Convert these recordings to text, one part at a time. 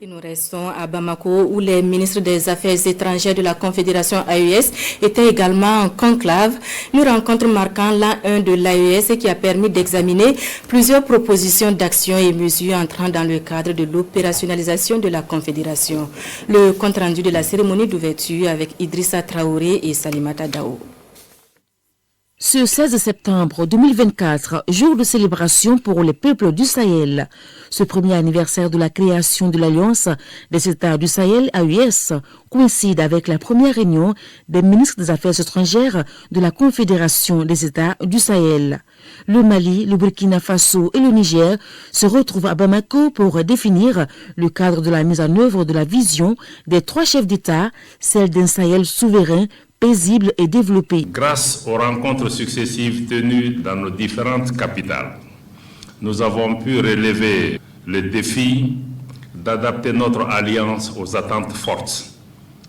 Et nous restons à Bamako où les ministres des Affaires étrangères de la Confédération AES étaient également en conclave. Une rencontre marquant l'an 1 de l'AES qui a permis d'examiner plusieurs propositions d'actions et mesures entrant dans le cadre de l'opérationnalisation de la Confédération. Le compte-rendu de la cérémonie d'ouverture avec Idrissa Traoré et Salimata Dao. Ce 16 septembre 2024, jour de célébration pour les peuples du Sahel. Ce premier anniversaire de la création de l'Alliance des États du Sahel, AES, coïncide avec la première réunion des ministres des Affaires étrangères de la Confédération des États du Sahel. Le Mali, le Burkina Faso et le Niger se retrouvent à Bamako pour définir le cadre de la mise en œuvre de la vision des trois chefs d'État, celle d'un Sahel souverain, paisible et développé. Grâce aux rencontres successives tenues dans nos différentes capitales, nous avons pu relever le défi d'adapter notre alliance aux attentes fortes,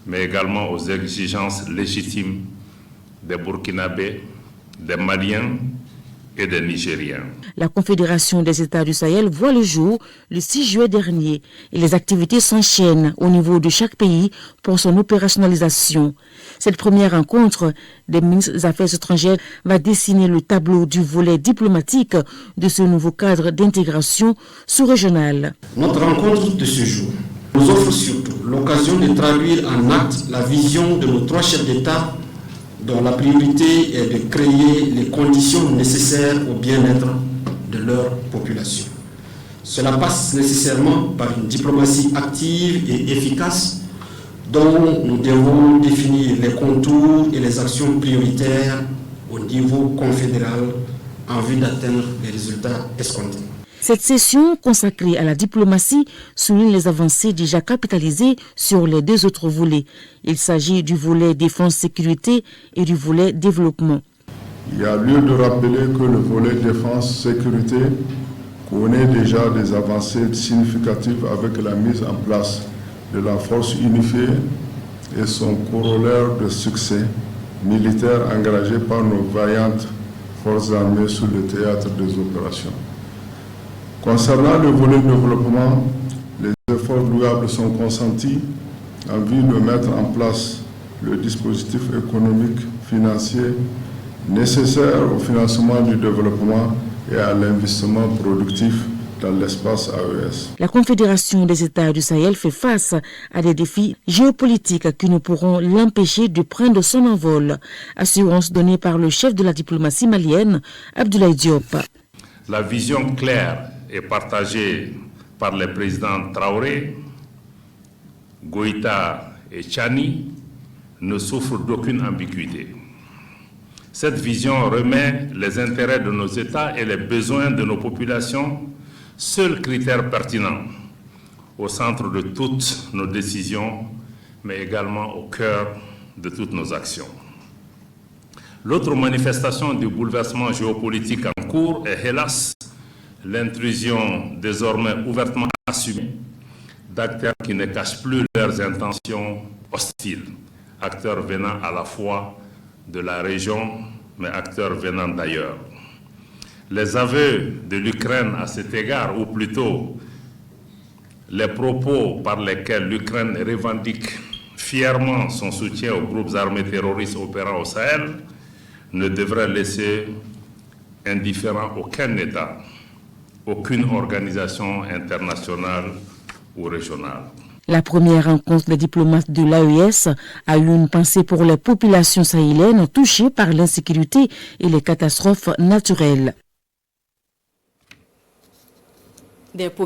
mais également aux exigences légitimes des Burkinabés, des Maliens et des Nigériens. La Confédération des États du Sahel voit le jour le 6 juillet dernier et les activités s'enchaînent au niveau de chaque pays pour son opérationnalisation. Cette première rencontre des ministres des Affaires étrangères va dessiner le tableau du volet diplomatique de ce nouveau cadre d'intégration sous-régionale. Notre rencontre de ce jour nous offre surtout l'occasion de traduire en actes la vision de nos trois chefs d'État dont la priorité est de créer les conditions nécessaires au bien-être de leur population. Cela passe nécessairement par une diplomatie active et efficace dont nous devons définir les contours et les actions prioritaires au niveau confédéral en vue d'atteindre les résultats escomptés. Cette session consacrée à la diplomatie souligne les avancées déjà capitalisées sur les deux autres volets. Il s'agit du volet défense-sécurité et du volet développement. Il y a lieu de rappeler que le volet défense-sécurité connaît déjà des avancées significatives avec la mise en place de la force unifiée et son corollaire de succès militaire engagé par nos vaillantes forces armées sur le théâtre des opérations. Concernant le volet développement, les efforts louables sont consentis en vue de mettre en place le dispositif économique, financier nécessaire au financement du développement et à l'investissement productif dans l'espace AES. La Confédération des États du Sahel fait face à des défis géopolitiques qui ne pourront l'empêcher de prendre son envol. Assurance donnée par le chef de la diplomatie malienne, Abdoulaye Diop. La vision claire est partagée par les présidents Traoré, Goïta et Tchani ne souffre d'aucune ambiguïté. Cette vision remet les intérêts de nos États et les besoins de nos populations, seul critère pertinent, au centre de toutes nos décisions, mais également au cœur de toutes nos actions. L'autre manifestation du bouleversement géopolitique en cours est, hélas, l'intrusion désormais ouvertement assumée d'acteurs qui ne cachent plus leurs intentions hostiles, acteurs venant à la fois de la région, mais acteurs venant d'ailleurs. Les aveux de l'Ukraine à cet égard, ou plutôt les propos par lesquels l'Ukraine revendique fièrement son soutien aux groupes armés terroristes opérant au Sahel, ne devraient laisser indifférent aucun État, aucune organisation internationale ou régionale. La première rencontre des diplomates de l'AES a eu une pensée pour les populations sahéliennes touchées par l'insécurité et les catastrophes naturelles.